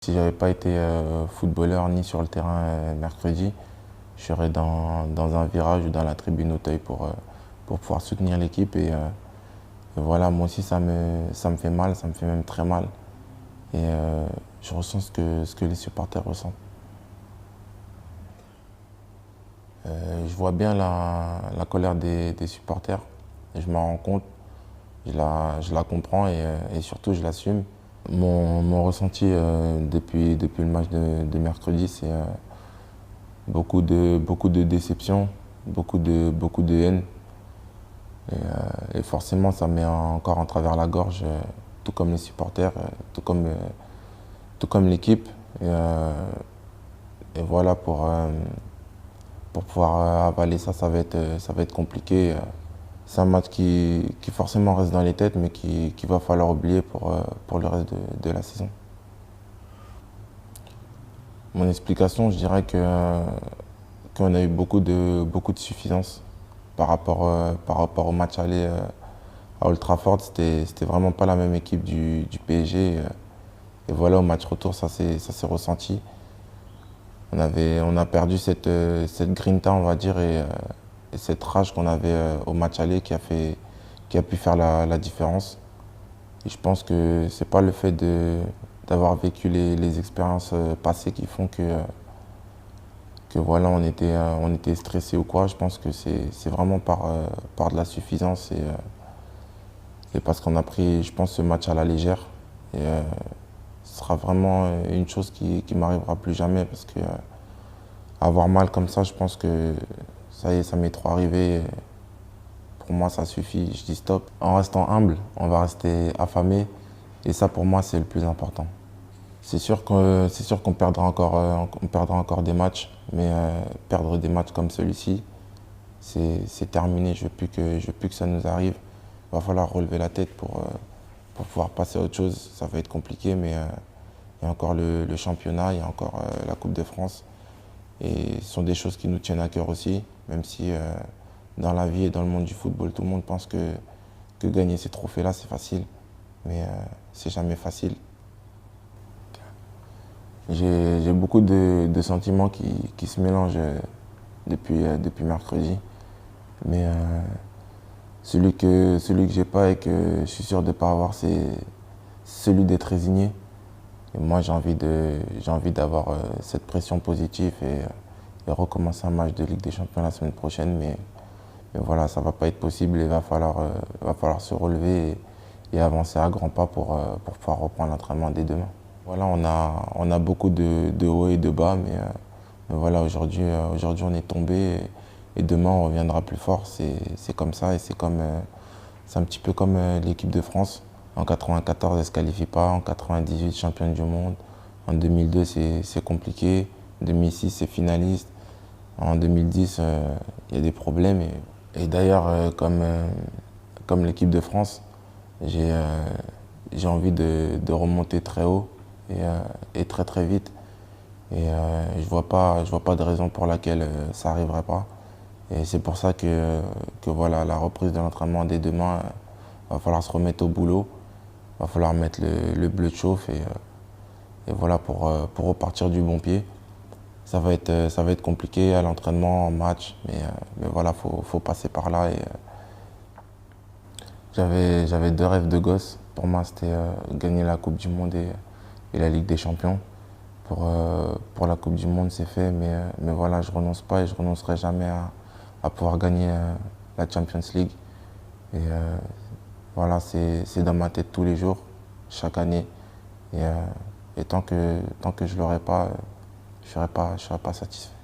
Si j'avais pas été footballeur ni sur le terrain mercredi, je serais dans un virage ou dans la tribune Auteuil pour pouvoir soutenir l'équipe. Et voilà, moi aussi ça me fait mal, ça me fait même très mal. Et je ressens ce que les supporters ressentent. Je vois bien la colère des supporters. Et je m'en rends compte, je la comprends et surtout je l'assume. Mon ressenti depuis le match de mercredi, c'est beaucoup de déception, beaucoup de haine. Et forcément, ça me met encore en travers la gorge, tout comme les supporters, tout comme l'équipe. Et voilà, pour pouvoir avaler ça, ça va être compliqué. C'est un match qui forcément reste dans les têtes, mais qu'il va falloir oublier pour le reste de la saison. Mon explication, je dirais qu'on a eu beaucoup de suffisance par rapport au match aller à Old Trafford. C'était vraiment pas la même équipe du PSG. Et voilà, au match retour, ça s'est ressenti. On a perdu cette grinta, on va dire, et cette rage qu'on avait au match aller qui a pu faire la différence. Et je pense que c'est pas le fait d'avoir vécu les expériences passées qui font que voilà, on était stressé ou quoi. Je pense que c'est vraiment par de la suffisance et parce qu'on a pris, je pense, ce match à la légère. Et ce sera vraiment une chose qui m'arrivera plus jamais parce que avoir mal comme ça, je pense que ça y est, ça m'est trop arrivé. Pour moi, ça suffit, je dis stop. En restant humble, on va rester affamé et ça, pour moi, c'est le plus important. C'est sûr on perdra encore des matchs, mais perdre des matchs comme celui-ci, c'est terminé. Je veux plus que ça nous arrive. Il va falloir relever la tête pour pouvoir passer à autre chose. Ça va être compliqué, mais il y a encore le championnat, il y a encore la Coupe de France. Et ce sont des choses qui nous tiennent à cœur aussi, même si dans la vie et dans le monde du football, tout le monde pense que gagner ces trophées-là, c'est facile. Mais c'est jamais facile. J'ai beaucoup de sentiments qui se mélangent depuis mercredi. Mais celui que j'ai pas et que je suis sûr de ne pas avoir, c'est celui d'être résigné. Et moi, j'ai envie d'avoir cette pression positive et recommencer un match de Ligue des Champions la semaine prochaine. Mais voilà, ça ne va pas être possible. Il va falloir se relever et avancer à grands pas pour pouvoir reprendre l'entraînement dès demain. Voilà, on a beaucoup de hauts et de bas, mais voilà, aujourd'hui, on est tombé et demain, on reviendra plus fort. C'est comme ça et c'est un petit peu comme l'équipe de France. En 94, elle ne se qualifie pas. En 98, championne du monde. En 2002, c'est compliqué. En 2006, c'est finaliste. En 2010, il y a des problèmes. Et d'ailleurs, comme l'équipe de France, j'ai envie de remonter très haut et très très vite. Et je vois pas de raison pour laquelle ça n'arriverait pas. Et c'est pour ça que voilà, la reprise de l'entraînement dès demain, va falloir se remettre au boulot. Va falloir mettre le bleu de chauffe et voilà pour repartir du bon pied. Ça va être compliqué à l'entraînement, en match, mais voilà, faut passer par là. Et j'avais deux rêves de gosse. Pour moi, c'était gagner la Coupe du Monde et la Ligue des Champions. Pour la Coupe du Monde, c'est fait, mais voilà, je renonce pas et je renoncerai jamais à pouvoir gagner la Champions League. Et voilà, c'est dans ma tête tous les jours, chaque année. Et tant que je ne l'aurai pas, je ne serai pas satisfait.